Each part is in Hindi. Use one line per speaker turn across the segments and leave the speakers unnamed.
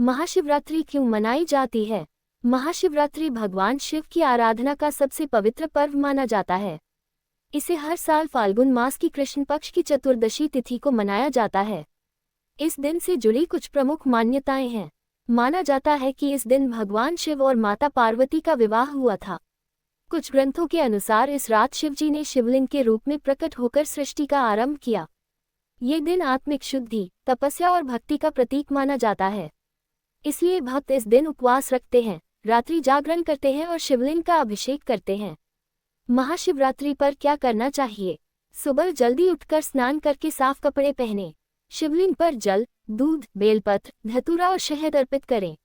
महाशिवरात्रि क्यों मनाई जाती है? महाशिवरात्रि भगवान शिव की आराधना का सबसे पवित्र पर्व माना जाता है। इसे हर साल फाल्गुन मास की कृष्ण पक्ष की चतुर्दशी तिथि को मनाया जाता है। इस दिन से जुड़ी कुछ प्रमुख मान्यताएं हैं। माना जाता है कि इस दिन भगवान शिव और माता पार्वती का विवाह हुआ था। कुछ ग्रंथों के अनुसार इस रात शिवजी ने शिवलिंग के रूप में प्रकट होकर सृष्टि का आरंभ किया। ये दिन आत्मिक शुद्धि, तपस्या और भक्ति का प्रतीक माना जाता है। इसलिए भक्त इस दिन उपवास रखते हैं, रात्रि जागरण करते हैं और शिवलिंग का अभिषेक करते हैं। महाशिवरात्रि पर क्या करना चाहिए? सुबह जल्दी उठकर स्नान करके साफ कपड़े पहनें। शिवलिंग पर जल, दूध, बेलपत्र, धतूरा और शहद अर्पित करें।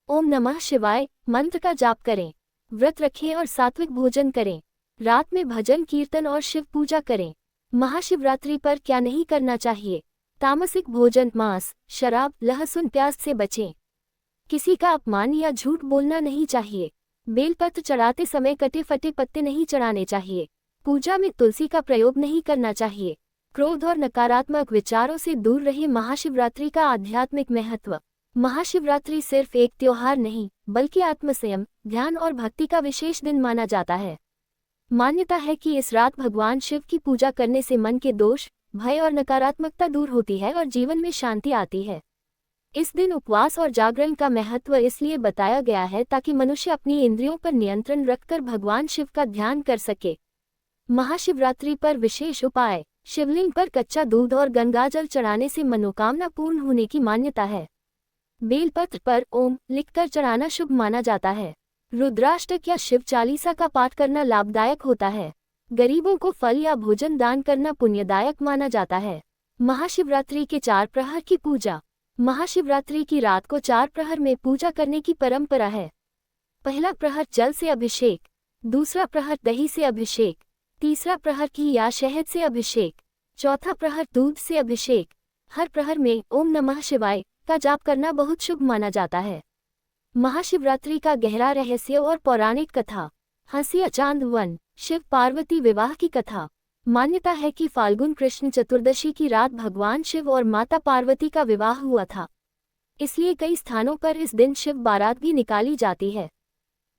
ओम नमः शिवाय मंत्र का जाप करें। व्रत रखें और सात्विक भोजन करें। रात में भजन कीर्तन और शिव पूजा करें। महाशिवरात्रि पर क्या नहीं करना चाहिए? तामसिक भोजन, मांस, शराब, लहसुन, प्याज से बचें। किसी का अपमान या झूठ बोलना नहीं चाहिए। बेलपत्र चढ़ाते समय कटे फटे पत्ते नहीं चढ़ाने चाहिए। पूजा में तुलसी का प्रयोग नहीं करना चाहिए। क्रोध और नकारात्मक विचारों से दूर रहे। महाशिवरात्रि का आध्यात्मिक महत्व। महाशिवरात्रि सिर्फ एक त्योहार नहीं, बल्कि आत्मसंयम, ध्यान और भक्ति का विशेष दिन माना जाता है। मान्यता है कि इस रात भगवान शिव की पूजा करने से मन के दोष, भय और नकारात्मकता दूर होती है और जीवन में शांति आती है। इस दिन उपवास और जागरण का महत्व इसलिए बताया गया है ताकि मनुष्य अपनी इंद्रियों पर नियंत्रण रखकर भगवान शिव का ध्यान कर सके। महाशिवरात्रि पर विशेष उपाय। शिवलिंग पर कच्चा दूध और गंगाजल चढ़ाने से मनोकामना पूर्ण होने की मान्यता है। बेलपत्र पर ओम लिखकर चढ़ाना शुभ माना जाता है। रुद्राष्टक या शिव चालीसा का पाठ करना लाभदायक होता है। गरीबों को फल या भोजन दान करना पुण्यदायक माना जाता है। महाशिवरात्रि के 4 प्रहर की पूजा। महाशिवरात्रि की रात को 4 प्रहर में पूजा करने की परंपरा है। पहला प्रहर जल से अभिषेक, दूसरा प्रहर दही से अभिषेक, तीसरा प्रहर घी या शहद से अभिषेक, चौथा प्रहर दूध से अभिषेक। हर प्रहर में ओम नमः शिवाय का जाप करना बहुत शुभ माना जाता है। महाशिवरात्रि का गहरा रहस्य और पौराणिक कथा। हंसिया चांद वन, शिव पार्वती विवाह की कथा। मान्यता है कि फाल्गुन कृष्ण चतुर्दशी की रात भगवान शिव और माता पार्वती का विवाह हुआ था। इसलिए कई स्थानों पर इस दिन शिव बारात भी निकाली जाती है।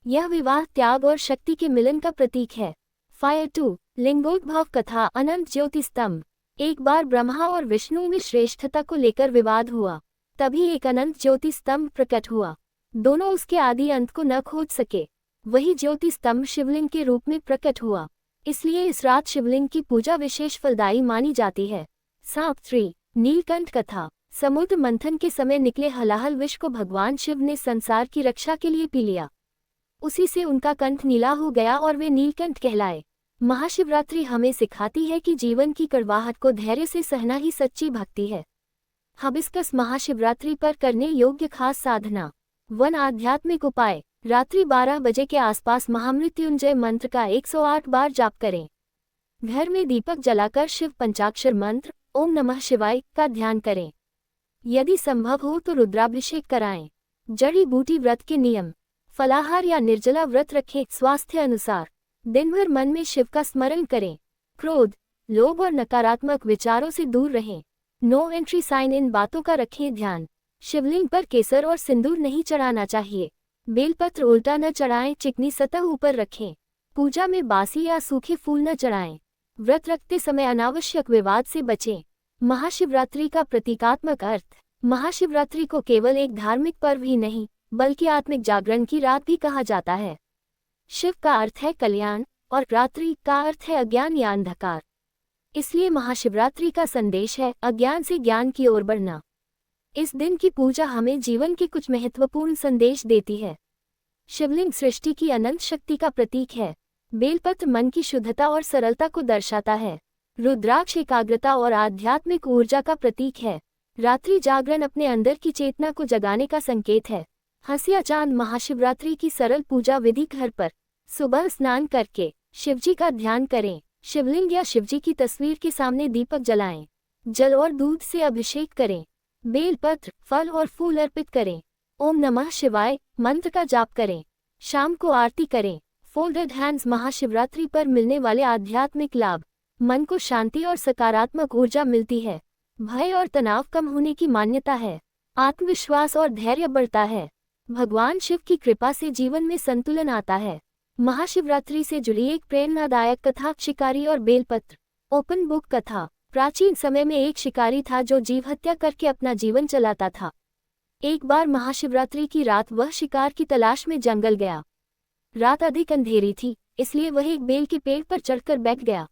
यह विवाह त्याग और शक्ति के मिलन का प्रतीक है। फायर 2 लिंगोद्भव कथा। अनंत ज्योति स्तंभ। एक बार ब्रह्मा और विष्णु में श्रेष्ठता को लेकर विवाद हुआ। तभी एक अनंत ज्योति स्तंभ प्रकट हुआ। दोनों उसके आदि अंत को न खोज सके। वही ज्योति स्तंभ शिवलिंग के रूप में प्रकट हुआ। इसलिए इस रात शिवलिंग की पूजा विशेष फलदायी मानी जाती है। सांप 3 नीलकंठ कथा। समुद्र मंथन के समय निकले हलाहल विष को भगवान शिव ने संसार की रक्षा के लिए पी लिया। उसी से उनका कंठ नीला हो गया और वे नीलकंठ कहलाए। महाशिवरात्रि हमें सिखाती है कि जीवन की कड़वाहट को धैर्य से सहना ही सच्ची भक्ति है। हबिस्कस महाशिवरात्रि पर करने योग्य खास साधना। 1 आध्यात्मिक उपाय। रात्रि 12 बजे के आसपास महामृत्युंजय मंत्र का 108 बार जाप करें। घर में दीपक जलाकर शिव पंचाक्षर मंत्र ओम नमः शिवाय का ध्यान करें। यदि संभव हो तो रुद्राभिषेक कराएं। जड़ी बूटी व्रत के नियम। फलाहार या निर्जला व्रत रखें स्वास्थ्य अनुसार। दिन भर मन में शिव का स्मरण करें। क्रोध, लोभ और नकारात्मक विचारों से दूर रहें। नो एंट्री साइन इन बातों का रखें ध्यान। शिवलिंग पर केसर और सिंदूर नहीं चढ़ाना चाहिए। बेलपत्र उल्टा न चढ़ाएं, चिकनी सतह ऊपर रखें। पूजा में बासी या सूखे फूल न चढ़ाएं। व्रत रखते समय अनावश्यक विवाद से बचें। महाशिवरात्रि का प्रतीकात्मक अर्थ। महाशिवरात्रि को केवल एक धार्मिक पर्व ही नहीं, बल्कि आत्मिक जागरण की रात भी कहा जाता है। शिव का अर्थ है कल्याण और रात्रि का अर्थ है अज्ञान या अंधकार। इसलिए महाशिवरात्रि का संदेश है अज्ञान से ज्ञान की ओर बढ़ना। इस दिन की पूजा हमें जीवन के कुछ महत्वपूर्ण संदेश देती है। शिवलिंग सृष्टि की अनंत शक्ति का प्रतीक है। बेलपत्र मन की शुद्धता और सरलता को दर्शाता है। रुद्राक्ष एकाग्रता और आध्यात्मिक ऊर्जा का प्रतीक है। रात्रि जागरण अपने अंदर की चेतना को जगाने का संकेत है। हंसिया चांद महाशिवरात्रि की सरल पूजा विधि। घर पर सुबह स्नान करके शिवजी का ध्यान करें। शिवलिंग या शिवजी की तस्वीर के सामने दीपक जलाएं। जल और दूध से अभिषेक करें। बेलपत्र, फल और फूल अर्पित करें। ओम नमः शिवाय मंत्र का जाप करें। शाम को आरती करें। Folded hands. महाशिवरात्रि पर मिलने वाले आध्यात्मिक लाभ। मन को शांति और सकारात्मक ऊर्जा मिलती है। भय और तनाव कम होने की मान्यता है। आत्मविश्वास और धैर्य बढ़ता है। भगवान शिव की कृपा से जीवन में संतुलन आता है। महाशिवरात्रि से जुड़ी एक प्रेरणादायक कथा, शिकारी और बेलपत्र। ओपन बुक कथा। प्राचीन समय में एक शिकारी था जो जीव हत्या करके अपना जीवन चलाता था। एक बार महाशिवरात्रि की रात वह शिकार की तलाश में जंगल गया। रात अधिक अंधेरी थी, इसलिए वह एक बेल के पेड़ पर चढ़कर बैठ गया।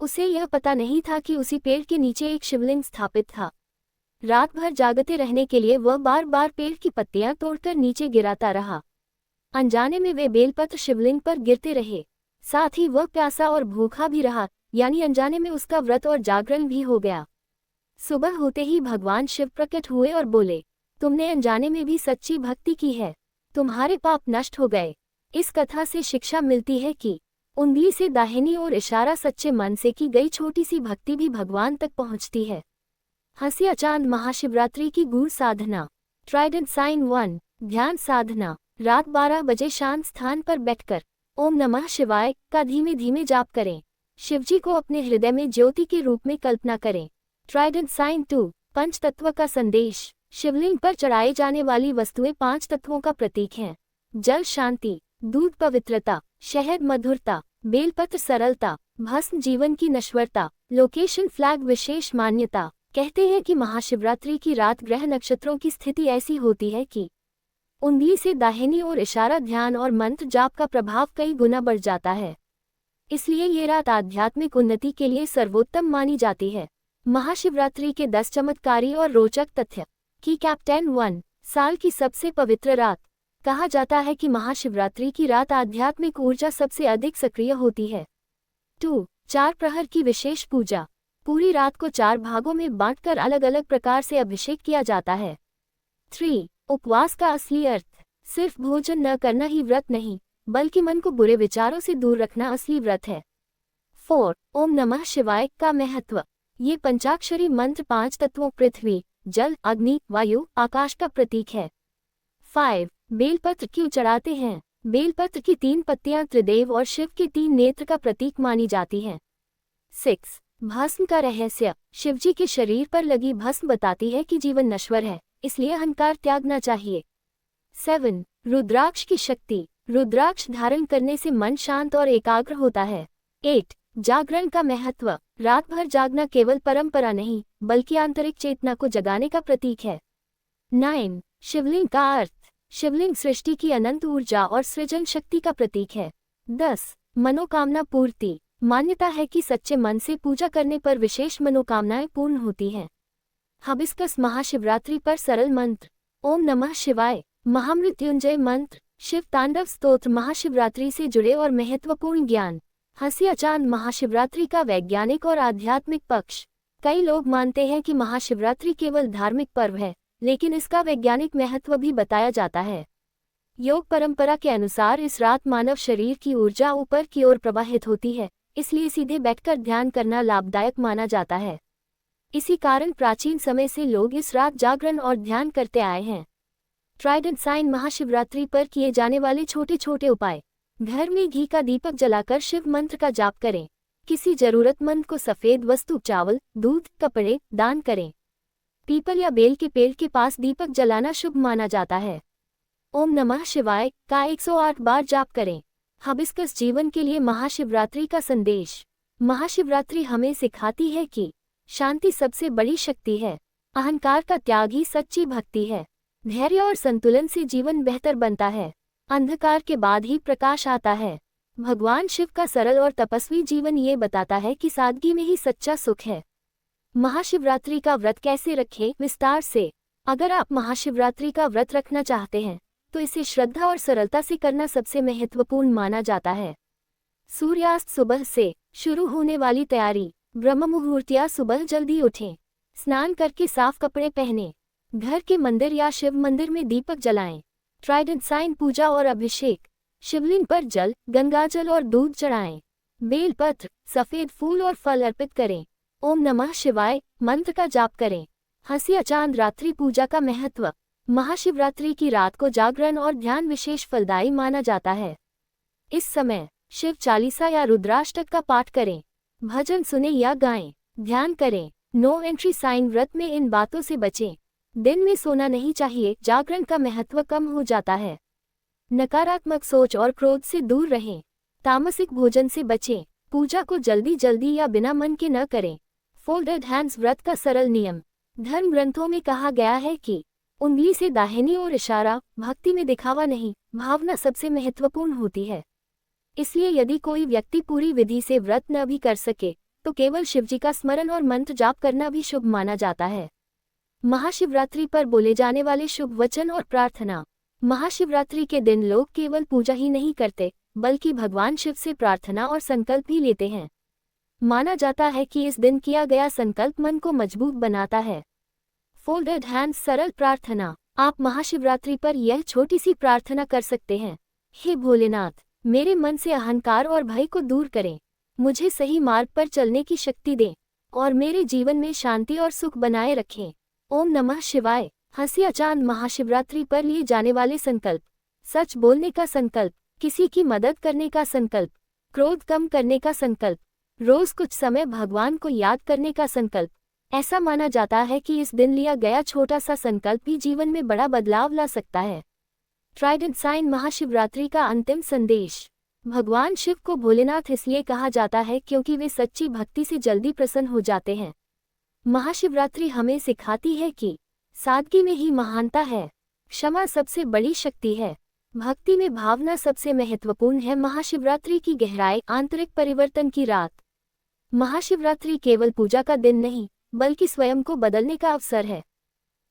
उसे यह पता नहीं था कि उसी पेड़ के नीचे एक शिवलिंग स्थापित था। रात भर जागते रहने के लिए वह बार बार पेड़ की पत्तियां तोड़कर नीचे गिराता रहा। अनजाने में वे बेलपत्र शिवलिंग पर गिरते रहे। साथ ही वह प्यासा और भूखा भी रहा, यानी अनजाने में उसका व्रत और जागरण भी हो गया। सुबह होते ही भगवान शिव प्रकट हुए और बोले, तुमने अनजाने में भी सच्ची भक्ति की है, तुम्हारे पाप नष्ट हो गए। इस कथा से शिक्षा मिलती है कि उंगली से दाहिनी ओर इशारा सच्चे मन से की गई छोटी सी भक्ति भी भगवान तक पहुंचती है। हंसिया चांद महाशिवरात्रि की गूढ़ साधना। Trident sign 1। ध्यान साधना। रात 12 बजे शांत स्थान पर बैठकर ओम नमः शिवाय का धीमे धीमे जाप करें। शिवजी को अपने हृदय में ज्योति के रूप में कल्पना करें। Trident sign 2। पंच तत्व का संदेश। शिवलिंग पर चढ़ाई जाने वाली वस्तुएं 5 तत्वों का प्रतीक हैं। जल शांति, दूध पवित्रता, शहद मधुरता, बेलपत्र सरलता, भस्म जीवन की नश्वरता, लोकेशन फ्लैग विशेष मान्यता। कहते हैं कि महाशिवरात्रि की रात ग्रह नक्षत्रों की स्थिति ऐसी होती है कि उंगली से दाहिनी ओर इशारा, ध्यान और मंत्र जाप का प्रभाव कई गुना बढ़ जाता है। इसलिए ये रात आध्यात्मिक उन्नति के लिए सर्वोत्तम मानी जाती है। महाशिवरात्रि के 10 चमत्कारी और रोचक तथ्य। की कैप्टन 1। साल की सबसे पवित्र रात। कहा जाता है कि महाशिवरात्रि की रात आध्यात्मिक ऊर्जा सबसे अधिक सक्रिय होती है। 2। 4 प्रहर की विशेष पूजा। पूरी रात को 4 भागों में बांटकर अलग अलग प्रकार से अभिषेक किया जाता है। 3। उपवास का असली अर्थ। सिर्फ भोजन न करना ही व्रत नहीं, बल्कि मन को बुरे विचारों से दूर रखना असली व्रत है। 4। ओम नमः शिवाय का महत्व। ये पंचाक्षरी मंत्र 5 तत्वों पृथ्वी, जल, अग्नि, वायु, आकाश का प्रतीक है। 5। बेलपत्र क्यों चढ़ाते हैं। बेलपत्र की 3 पत्तियां त्रिदेव और शिव के 3 नेत्र का प्रतीक मानी जाती हैं। 6। भस्म का रहस्य। शिवजी के शरीर पर लगी भस्म बताती है कि जीवन नश्वर है, इसलिए अहंकार त्यागना चाहिए। 7। रुद्राक्ष की शक्ति। रुद्राक्ष धारण करने से मन शांत और एकाग्र होता है। 8। जागरण का महत्व। रात भर जागना केवल परंपरा नहीं, बल्कि आंतरिक चेतना को जगाने का प्रतीक है। 9। शिवलिंग का अर्थ। शिवलिंग सृष्टि की अनंत ऊर्जा और सृजन शक्ति का प्रतीक है। 10। मनोकामना पूर्ति। मान्यता है कि सच्चे मन से पूजा करने पर विशेष मनोकामनाएं पूर्ण होती हैं। हबिस्कस महाशिवरात्रि पर सरल मंत्र। ओम नमः शिवाय, महामृत्युंजय मंत्र, शिव तांडव स्तोत्र। महाशिवरात्रि से जुड़े और महत्वपूर्ण ज्ञान। हंसिया चांद महाशिवरात्रि का वैज्ञानिक और आध्यात्मिक पक्ष। कई लोग मानते हैं कि महाशिवरात्रि केवल धार्मिक पर्व है, लेकिन इसका वैज्ञानिक महत्व भी बताया जाता है। योग परंपरा के अनुसार इस रात मानव शरीर की ऊर्जा ऊपर की ओर प्रवाहित होती है, इसलिए सीधे बैठकर ध्यान करना लाभदायक माना जाता है। इसी कारण प्राचीन समय से लोग इस रात जागरण और ध्यान करते आए हैं। ट्राइडेंट साइन महाशिवरात्रि पर किए जाने वाले छोटे छोटे उपाय। घर में घी का दीपक जलाकर शिव मंत्र का जाप करें। किसी जरूरतमंद को सफेद वस्तु, चावल, दूध, कपड़े दान करें। पीपल या बेल के पेड़ के पास दीपक जलाना शुभ माना जाता है। ओम नमः शिवाय का 108 बार जाप करें। हबिस्कस जीवन के लिए महाशिवरात्रि का संदेश। महाशिवरात्रि हमें सिखाती है कि शांति सबसे बड़ी शक्ति है। अहंकार का त्याग ही सच्ची भक्ति है। धैर्य और संतुलन से जीवन बेहतर बनता है। अंधकार के बाद ही प्रकाश आता है। भगवान शिव का सरल और तपस्वी जीवन ये बताता है कि सादगी में ही सच्चा सुख है। महाशिवरात्रि का व्रत कैसे रखें, विस्तार से। अगर आप महाशिवरात्रि का व्रत रखना चाहते हैं, तो इसे श्रद्धा और सरलता से करना सबसे महत्वपूर्ण माना जाता है। सूर्यास्त सुबह से शुरू होने वाली तैयारी। ब्रह्म मुहूर्त या सुबह जल्दी उठें। स्नान करके साफ कपड़े पहनें। घर के मंदिर या शिव मंदिर में दीपक जलाएं। ट्राइडेंट साइन पूजा और अभिषेक। शिवलिंग पर जल, गंगाजल और दूध चढ़ाएं। बेलपत्र, सफेद फूल और फल अर्पित करें। ओम नमः शिवाय मंत्र का जाप करें। हंसिया चांद रात्रि पूजा का महत्व। महाशिवरात्रि की रात को जागरण और ध्यान विशेष फलदायी माना जाता है। इस समय शिव चालीसा या रुद्राष्टक का पाठ करें। भजन सुने या गाएं। ध्यान करें। नो एंट्री साइन व्रत में इन बातों से बचें। दिन में सोना नहीं चाहिए, जागरण का महत्व कम हो जाता है। नकारात्मक सोच और क्रोध से दूर रहें। तामसिक भोजन से बचें। पूजा को जल्दी जल्दी या बिना मन के न करें। फोल्डेड हैंड्स व्रत का सरल नियम। धर्म ग्रंथों में कहा गया है कि उंगली से दाहिनी ओर इशारा, भक्ति में दिखावा नहीं, भावना सबसे महत्वपूर्ण होती है। इसलिए यदि कोई व्यक्ति पूरी विधि से व्रत न भी कर सके तो केवल शिवजी का स्मरण और मंत्र जाप करना भी शुभ माना जाता है। महाशिवरात्रि पर बोले जाने वाले शुभ वचन और प्रार्थना। महाशिवरात्रि के दिन लोग केवल पूजा ही नहीं करते बल्कि भगवान शिव से प्रार्थना और संकल्प भी लेते हैं। माना जाता है कि इस दिन किया गया संकल्प मन को मजबूत बनाता है। फोल्डेड हैंड्स सरल प्रार्थना। आप महाशिवरात्रि पर यह छोटी सी प्रार्थना कर सकते हैं। हे भोलेनाथ, मेरे मन से अहंकार और भय को दूर करें, मुझे सही मार्ग पर चलने की शक्ति दें और मेरे जीवन में शांति और सुख बनाए रखें। ओम नमः शिवाय। हंसिया चांद। महाशिवरात्रि पर लिए जाने वाले संकल्प। सच बोलने का संकल्प, किसी की मदद करने का संकल्प, क्रोध कम करने का संकल्प, रोज कुछ समय भगवान को याद करने का संकल्प। ऐसा माना जाता है कि इस दिन लिया गया छोटा सा संकल्प भी जीवन में बड़ा बदलाव ला सकता है। Trident sign. महाशिवरात्रि का अंतिम संदेश। भगवान शिव को भोलेनाथ इसलिए कहा जाता है क्योंकि वे सच्ची भक्ति से जल्दी प्रसन्न हो जाते हैं। महाशिवरात्रि हमें सिखाती है कि सादगी में ही महानता है, क्षमा सबसे बड़ी शक्ति है, भक्ति में भावना सबसे महत्वपूर्ण है। महाशिवरात्रि की गहराई। आंतरिक परिवर्तन की रात। महाशिवरात्रि केवल पूजा का दिन नहीं बल्कि स्वयं को बदलने का अवसर है।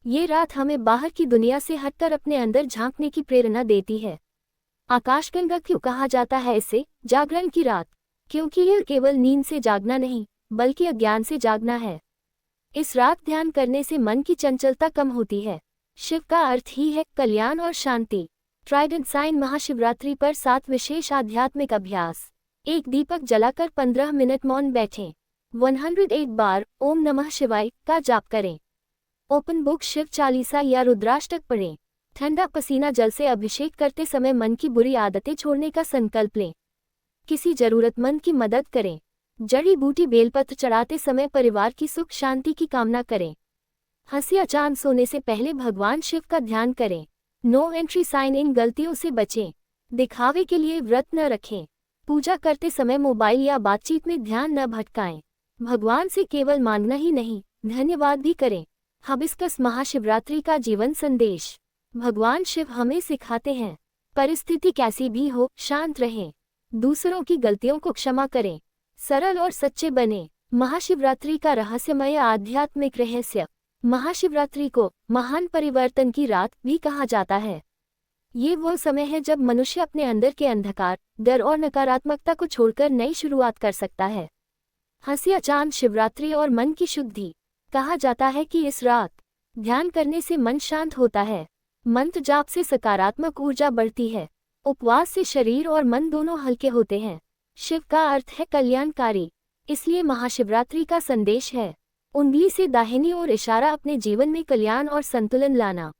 ये रात हमें बाहर की दुनिया से हटकर अपने अंदर झांकने की प्रेरणा देती है। आकाशगंगा क्यों कहा जाता है इसे? जागरण की रात, क्योंकि यह केवल नींद से जागना नहीं बल्कि अज्ञान से जागना है। इस रात ध्यान करने से मन की चंचलता कम होती है। शिव का अर्थ ही है कल्याण और शांति। Trident sign. महाशिवरात्रि पर 7 विशेष आध्यात्मिक अभ्यास। एक दीपक जलाकर 15 मिनट मौन बैठें। 108 बार ओम नमः शिवाय का जाप करें। ओपन बुक शिव चालीसा या रुद्राष्टक पढ़ें। ठंडा पसीना जल से अभिषेक करते समय मन की बुरी आदतें छोड़ने का संकल्प लें। किसी जरूरतमंद की मदद करें। जड़ी बूटी बेलपत्र चढ़ाते समय परिवार की सुख शांति की कामना करें। हंसिया चांद। सोने से पहले भगवान शिव का ध्यान करें। No entry sign. इन गलतियों से बचें। दिखावे के लिए व्रत न रखें। पूजा करते समय मोबाइल या बातचीत में ध्यान न भटकाएं। भगवान से केवल मांगना ही नहीं, धन्यवाद भी करें। हिबिस्कस। महाशिवरात्रि का जीवन संदेश। भगवान शिव हमें सिखाते हैं परिस्थिति कैसी भी हो शांत रहें, दूसरों की गलतियों को क्षमा करें, सरल और सच्चे बने। महाशिवरात्रि का रहस्यमय आध्यात्मिक रहस्य। महाशिवरात्रि को महान परिवर्तन की रात भी कहा जाता है। ये वो समय है जब मनुष्य अपने अंदर के अंधकार, डर और नकारात्मकता को छोड़कर नई शुरुआत कर सकता है। हंसिया चांद। शिवरात्रि और मन की शुद्धि। कहा जाता है कि इस रात ध्यान करने से मन शांत होता है, मंत्र जाप से सकारात्मक ऊर्जा बढ़ती है, उपवास से शरीर और मन दोनों हल्के होते हैं। शिव का अर्थ है कल्याणकारी, इसलिए महाशिवरात्रि का संदेश है उंगली से दाहिनी ओर इशारा, अपने जीवन में कल्याण और संतुलन लाना।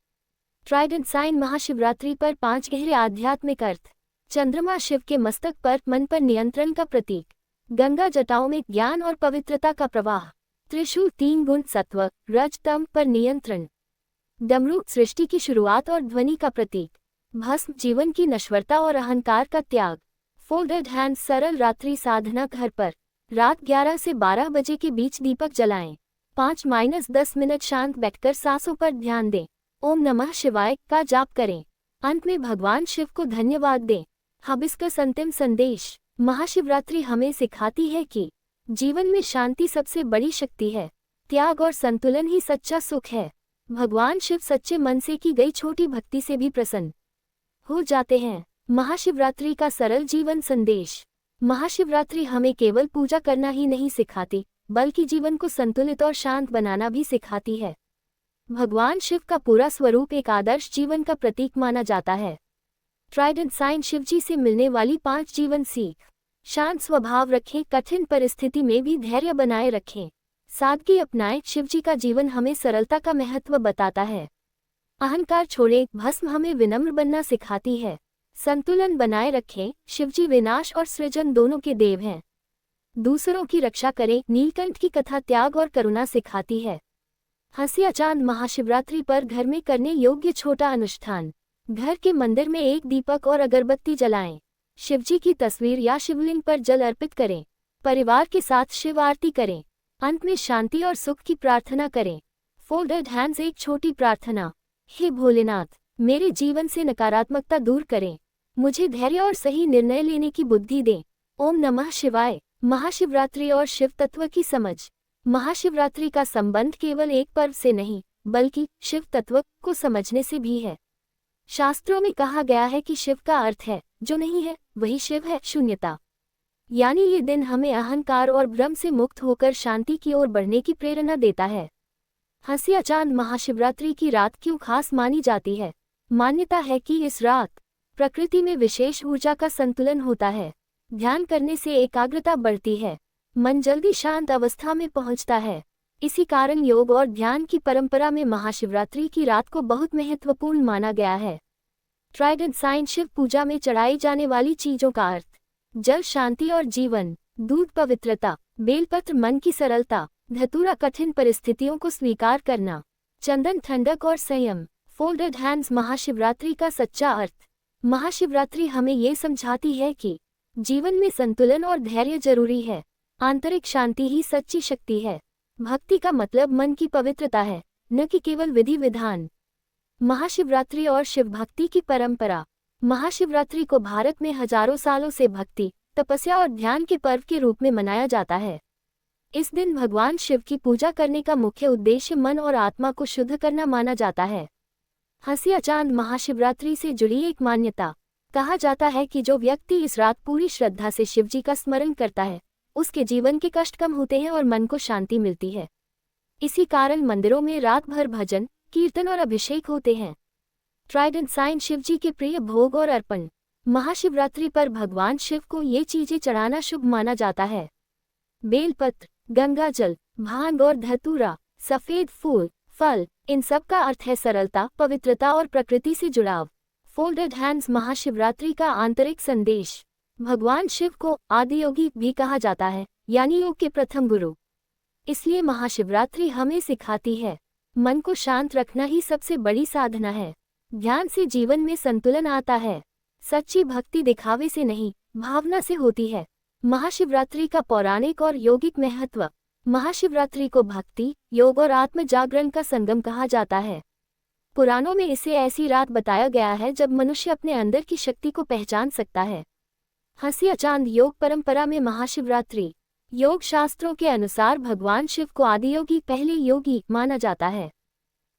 Trident sign. महाशिवरात्रि पर 5 गहरे आध्यात्मिक अर्थ। चंद्रमा शिव के मस्तक पर, मन पर नियंत्रण का प्रतीक। गंगा जटाओं में ज्ञान और पवित्रता का प्रवाह। त्रिशूल 3 गुण सत्व रज तम पर नियंत्रण। डमरू सृष्टि की शुरुआत और ध्वनि का प्रतीक। भस्म जीवन की नश्वरता और अहंकार का त्याग। Folded hand. सरल रात्रि साधना। घर पर रात 11 से 12 बजे के बीच दीपक जलाएं। 5-10 मिनट शांत बैठकर सांसों पर ध्यान दें। ओम नमः शिवाय का जाप करें। अंत में भगवान शिव को धन्यवाद दें। हिबिस्कस। अंतिम संदेश। महाशिवरात्रि हमें सिखाती है कि जीवन में शांति सबसे बड़ी शक्ति है, त्याग और संतुलन ही सच्चा सुख है। भगवान शिव सच्चे मन से की गई छोटी भक्ति से भी प्रसन्न हो जाते हैं। महाशिवरात्रि का सरल जीवन संदेश। महाशिवरात्रि हमें केवल पूजा करना ही नहीं सिखाती बल्कि जीवन को संतुलित और शांत बनाना भी सिखाती है। भगवान शिव का पूरा स्वरूप एक आदर्श जीवन का प्रतीक माना जाता है। Trident sign. शिवजी से मिलने वाली 5 जीवन सीख। शांत स्वभाव रखें, कठिन परिस्थिति में भी धैर्य बनाए रखें, सादगी अपनाएं। शिवजी का जीवन हमें सरलता का महत्व बताता है। अहंकार छोड़ें, भस्म हमें विनम्र बनना सिखाती है। संतुलन बनाए रखें, शिवजी विनाश और सृजन दोनों के देव हैं। दूसरों की रक्षा करें, नीलकंठ की कथा त्याग और करुणा सिखाती है। हंसिया चांद महाशिवरात्रि पर घर में करने योग्य छोटा अनुष्ठान। घर के मंदिर में एक दीपक और अगरबत्ती जलाएं। शिवजी की तस्वीर या शिवलिंग पर जल अर्पित करें। परिवार के साथ शिव आरती करें। अंत में शांति और सुख की प्रार्थना करें। फोल्डेड हैंड्स, एक छोटी प्रार्थना। हे भोलेनाथ, मेरे जीवन से नकारात्मकता दूर करें। मुझे धैर्य और सही निर्णय लेने की बुद्धि दें। ओम नमः शिवाय। महाशिवरात्रि और शिव तत्व की समझ। महाशिवरात्रि का संबंध केवल एक पर्व से नहीं, बल्कि शिव तत्व को समझने से भी है। शास्त्रों में कहा गया है कि शिव का अर्थ है जो नहीं है वही शिव है, शून्यता। यानी ये दिन हमें अहंकार और भ्रम से मुक्त होकर शांति की ओर बढ़ने की प्रेरणा देता है। हंसिया चांद महाशिवरात्रि की रात क्यों खास मानी जाती है? मान्यता है कि इस रात प्रकृति में विशेष ऊर्जा का संतुलन होता है। ध्यान करने से एकाग्रता बढ़ती है। मन जल्दी शांत अवस्था में पहुंचता है। इसी कारण योग और ध्यान की परंपरा में महाशिवरात्रि की रात को बहुत महत्वपूर्ण माना गया है। ट्राइडेंट साइन, शिव पूजा में चढ़ाई जाने वाली चीजों का अर्थ। जल शांति और जीवन, दूध पवित्रता, बेलपत्र मन की सरलता, धतूरा कठिन परिस्थितियों को स्वीकार करना, चंदन ठंडक और संयम। फोल्डेड हैंड्स, महाशिवरात्रि का सच्चा अर्थ। महाशिवरात्रि हमें ये समझाती है कि जीवन में संतुलन और धैर्य जरूरी है। आंतरिक शांति ही सच्ची शक्ति है। भक्ति का मतलब मन की पवित्रता है, न कि केवल विधि विधान। महाशिवरात्रि और शिव भक्ति की परंपरा। महाशिवरात्रि को भारत में हजारों सालों से भक्ति, तपस्या और ध्यान के पर्व के रूप में मनाया जाता है। इस दिन भगवान शिव की पूजा करने का मुख्य उद्देश्य मन और आत्मा को शुद्ध करना माना जाता है। हंसिया चांद महाशिवरात्रि से जुड़ी एक मान्यता। कहा जाता है कि जो व्यक्ति इस रात पूरी श्रद्धा से शिवजी का स्मरण करता है, उसके जीवन के कष्ट कम होते हैं और मन को शांति मिलती है। इसी कारण मंदिरों में रात भर भजन, कीर्तन और अभिषेक होते हैं। ट्राइडेंट साइन, शिवजी के प्रिय भोग और अर्पण। महाशिवरात्रि पर भगवान शिव को ये चीजें चढ़ाना शुभ माना जाता है। बेलपत्र, गंगाजल, भांग और धतूरा, सफेद फूल, फल, इन सब का अर्थ है सरलता, पवित्रता और प्रकृति से जुड़ाव। फोल्डेड हैंड्स, महाशिवरात्रि का आंतरिक संदेश। भगवान शिव को आदियोगी भी कहा जाता है, यानी योग के प्रथम गुरु। इसलिए महाशिवरात्रि हमें सिखाती है मन को शांत रखना ही सबसे बड़ी साधना है। ध्यान से जीवन में संतुलन आता है। सच्ची भक्ति दिखावे से नहीं, भावना से होती है। महाशिवरात्रि का पौराणिक और यौगिक महत्व। महाशिवरात्रि को भक्ति, योग और आत्म जागरण का संगम कहा जाता है। पुराणों में इसे ऐसी रात बताया गया है जब मनुष्य अपने अंदर की शक्ति को पहचान सकता है। हंसिया चांद, योग परंपरा में महाशिवरात्रि। योग शास्त्रों के अनुसार भगवान शिव को आदियोगी, पहले योगी माना जाता है।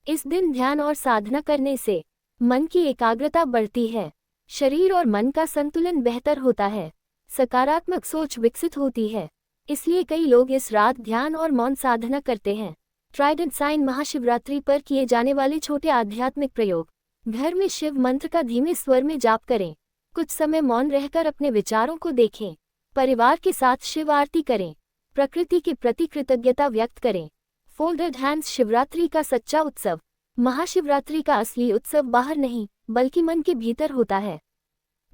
इस दिन ध्यान और साधना करने से मन की एकाग्रता बढ़ती है। शरीर और मन का संतुलन बेहतर होता है। सकारात्मक सोच विकसित होती है। इसलिए कई लोग इस रात ध्यान और मौन साधना करते हैं। ट्राइडेंट साइन, महाशिवरात्रि पर किए जाने वाले छोटे आध्यात्मिक प्रयोग। घर में शिव मंत्र का धीमे स्वर में जाप करें। कुछ समय मौन रहकर अपने विचारों को देखें। परिवार के साथ शिव आरती करें। प्रकृति के प्रति कृतज्ञता व्यक्त करें। फोल्डेड हैंड्स, शिवरात्रि का सच्चा उत्सव। महाशिवरात्रि का असली उत्सव बाहर नहीं, बल्कि मन के भीतर होता है।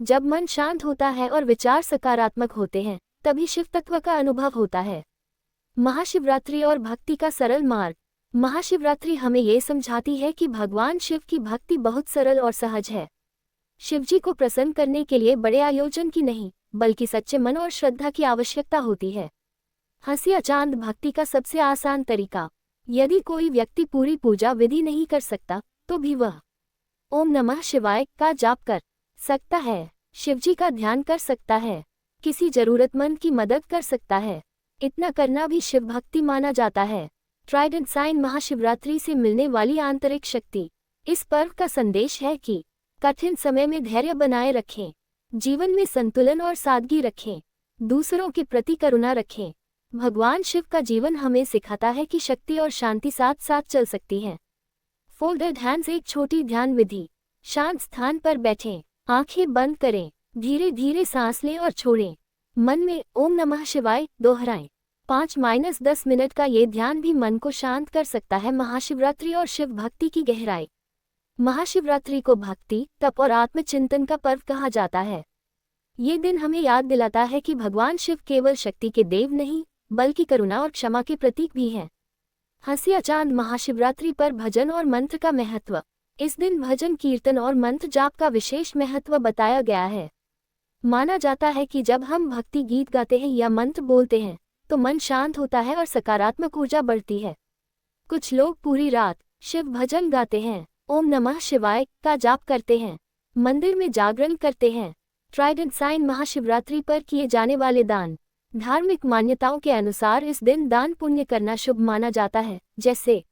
जब मन शांत होता है और विचार सकारात्मक होते हैं, तभी शिव तत्व का अनुभव होता है। महाशिवरात्रि और भक्ति का सरल मार्ग। महाशिवरात्रि हमें ये समझाती है कि भगवान शिव की भक्ति बहुत सरल और सहज है। शिवजी को प्रसन्न करने के लिए बड़े आयोजन की नहीं, बल्कि सच्चे मन और श्रद्धा की आवश्यकता होती है। हंसिया चांद, भक्ति का सबसे आसान तरीका। यदि कोई व्यक्ति पूरी पूजा विधि नहीं कर सकता, तो भी वह ओम नमः शिवाय का जाप कर सकता है। शिवजी का ध्यान कर सकता है। किसी जरूरतमंद की मदद कर सकता है। इतना करना भी शिव भक्ति माना जाता है। ट्राइडेंट साइन, महाशिवरात्रि से मिलने वाली आंतरिक शक्ति। इस पर्व का संदेश है कि कठिन समय में धैर्य बनाए रखें। जीवन में संतुलन और सादगी रखें। दूसरों के प्रति करुणा रखें। भगवान शिव का जीवन हमें सिखाता है कि शक्ति और शांति साथ साथ चल सकती हैं। फोल्डेड हैंड्स, एक छोटी ध्यान विधि। शांत स्थान पर बैठें, आंखें बंद करें, धीरे धीरे सांस लें और छोड़ें। मन में ओम नमः शिवाय दोहराएं। 5-10 मिनट का ये ध्यान भी मन को शांत कर सकता है। महाशिवरात्रि और शिव भक्ति की गहराई। महाशिवरात्रि को भक्ति, तप और आत्मचिंतन का पर्व कहा जाता है। ये दिन हमें याद दिलाता है कि भगवान शिव केवल शक्ति के देव नहीं, बल्कि करुणा और क्षमा के प्रतीक भी हैं। हंसी अचांद महाशिवरात्रि पर भजन और मंत्र का महत्व। इस दिन भजन कीर्तन और मंत्र जाप का विशेष महत्व बताया गया है। माना जाता है कि जब हम भक्ति गीत गाते हैं या मंत्र बोलते हैं तो मन शांत होता है और सकारात्मक ऊर्जा बढ़ती है। कुछ लोग पूरी रात शिव भजन गाते हैं, ओम नमः शिवाय का जाप करते हैं, मंदिर में जागरण करते हैं। ट्राइडेंट साइन महाशिवरात्रि पर किए जाने वाले दान। धार्मिक मान्यताओं के अनुसार इस दिन दान पुण्य करना शुभ माना जाता है, जैसे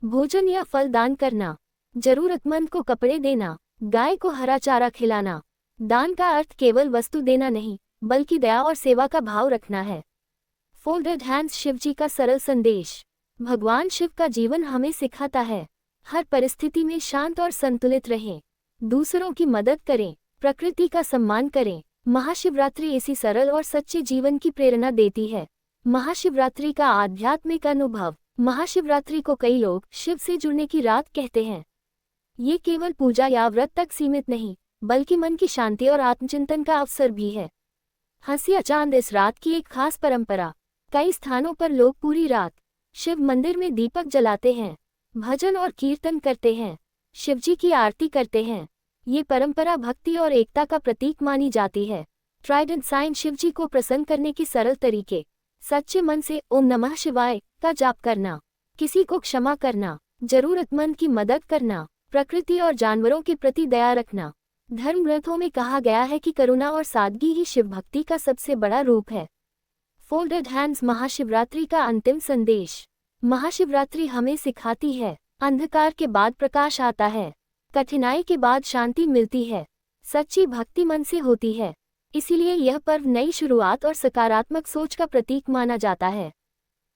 भोजन या फल दान करना, जरूरतमंद को कपड़े देना, गाय को हरा चारा खिलाना। दान का अर्थ केवल वस्तु देना नहीं, बल्कि दया और सेवा का भाव रखना है। फोल्डेड हैंड्स शिवजी का सरल संदेश। भगवान शिव का जीवन हमें सिखाता है हर परिस्थिति में शांत और संतुलित रहें, दूसरों की मदद करें, प्रकृति का सम्मान करें। महाशिवरात्रि इसी सरल और सच्चे जीवन की प्रेरणा देती है। महाशिवरात्रि का आध्यात्मिक अनुभव। महाशिवरात्रि को कई लोग शिव से जुड़ने की रात कहते हैं। ये केवल पूजा या व्रत तक सीमित नहीं, बल्कि मन की शांति और आत्मचिंतन का अवसर भी है। हंसी अचांद इस रात की एक खास परंपरा। कई स्थानों पर लोग पूरी रात शिव मंदिर में दीपक जलाते हैं, भजन और कीर्तन करते हैं, शिवजी की आरती करते हैं। ये परंपरा भक्ति और एकता का प्रतीक मानी जाती है। ट्राइडेंट साइन शिवजी को प्रसन्न करने की सरल तरीके। सच्चे मन से ओम नमः शिवाय का जाप करना, किसी को क्षमा करना, जरूरतमंद की मदद करना, प्रकृति और जानवरों के प्रति दया रखना। धर्म ग्रंथों में कहा गया है कि करुणा और सादगी ही शिव भक्ति का सबसे बड़ा रूप है। फोल्डेड हैंड्स महाशिवरात्रि का अंतिम संदेश। महाशिवरात्रि हमें सिखाती है अंधकार के बाद प्रकाश आता है, कठिनाई के बाद शांति मिलती है, सच्ची भक्ति मन से होती है। इसीलिए यह पर्व नई शुरुआत और सकारात्मक सोच का प्रतीक माना जाता है।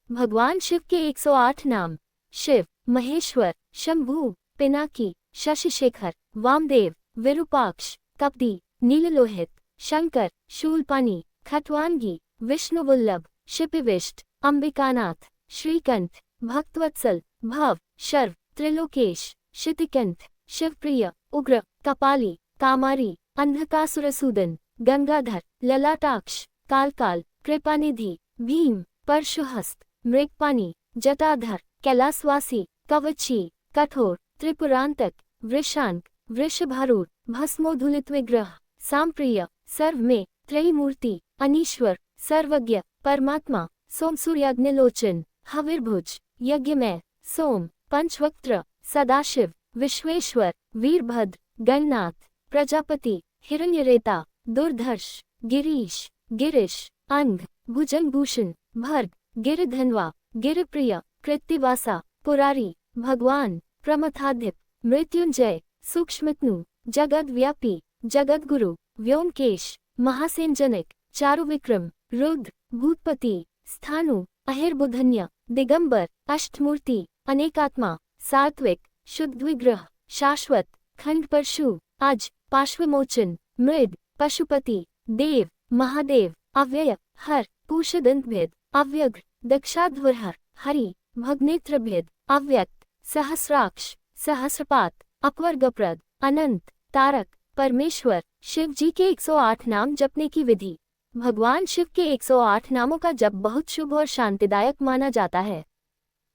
भगवान शिव के 108 नाम। शिव, महेश्वर, शंभु, पिनाकी, शशिशेखर, वामदेव, विरूपाक्ष, कपदी, नीललोहित, शंकर, शूलपानी, खटवांगी, विष्णुवल्लभ, शिपिविष्ट, अंबिकानाथ, श्रीकंठ, भक्तवत्सल, भव, शर्व, त्रिलोकेश, शितिकंठ, शिवप्रिय, उग्र, कपाली, कामारी, अंधकासुरसूदन, गंगाधर, ललाटाक्ष, कालकाल, कृपानिधि, भीम, परशुहस्त, मृगपानी, जटाधर, कैलासवासी, कवची, कठोर, त्रिपुरांतक, वृषांक, वृषभारूढ़, भस्मोधुलित विग्रह, सांप्रिय, सर्व में, त्रयीमूर्ति, अनीश्वर, सर्वज्ञ, परमात्मा, सोमसूर्याग्निलोचन, हविर्भुज, यज्ञमय, सोम, पंचवक्त्र, सदाशिव, विश्वेश्वर, वीरभद्र, गणनाथ, प्रजापति, हिरण्यरेता, दुर्धर्ष, गिरीश, गिरीश, अंग, भुजंगभूषण, भर्ग, गिरिधन्वा, गिरिप्रिय, कृत्तिवासा, पुरारी, भगवान, प्रमथाधिप, मृत्युंजय, सूक्ष्मतनु, जगद्व्यापी, जगद्गुरु, व्योमकेश, महासेनजनक, चारुविक्रम, रुद्र, भूतपति, स्थाणु, अहिर्बुधन्य, दिगंबर, अष्टमूर्ति, अनेकात्मा, सात्विक, शुद्ध विग्रह, शाश्वत, खंड परशु, अज, पार्श्वमोचन, मृद, पशुपति, देव, महादेव, अव्यय, हर, पूषदंतभेद, अव्यग्र, दक्षाध्वरहर, हरि, भगनेत्रभेद, अव्यक्त, सहस्राक्ष, सहस्रपात, अपवर्गप्रद, अनंत, तारक, परमेश्वर। शिव जी के 108 नाम जपने की विधि। भगवान शिव के 108 नामों का जप बहुत शुभ और शांतिदायक माना जाता है।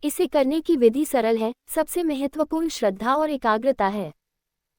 इसे करने की विधि सरल है। सबसे महत्वपूर्ण श्रद्धा और एकाग्रता है।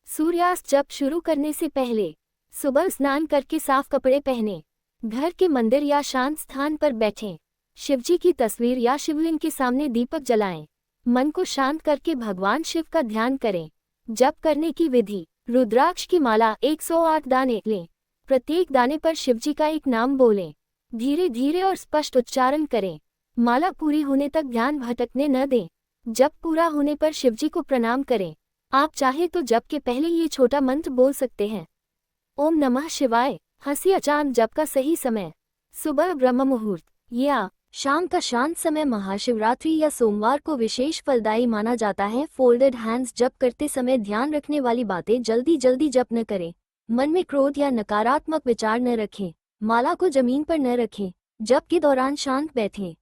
सूर्यास्त जप शुरू करने से पहले सुबह स्नान करके साफ कपड़े पहने, घर के मंदिर या शांत स्थान पर बैठें, शिवजी की तस्वीर या शिवलिंग के सामने दीपक जलाएं, मन को शांत करके भगवान शिव का ध्यान करें। जप करने की विधि। रुद्राक्ष की माला 108 दाने लें, प्रत्येक दाने पर शिवजी का एक नाम बोलें, धीरे धीरे और स्पष्ट उच्चारण करें। माला पूरी होने तक ध्यान भटकने न दें। जप पूरा होने पर शिवजी को प्रणाम करें। आप चाहे तो जप के पहले ये छोटा मंत्र बोल सकते हैं। ओम नमः शिवाय। हंसी अचांद जप का सही समय। सुबह ब्रह्म मुहूर्त या शाम का शांत समय महाशिवरात्रि या सोमवार को विशेष फलदायी माना जाता है। फोल्डेड हैंड्स जप करते समय ध्यान रखने वाली बातें। जल्दी जल्दी जप न करें, मन में क्रोध या नकारात्मक विचार न रखें, माला को जमीन पर न रखें, जप के दौरान शांत बैठें।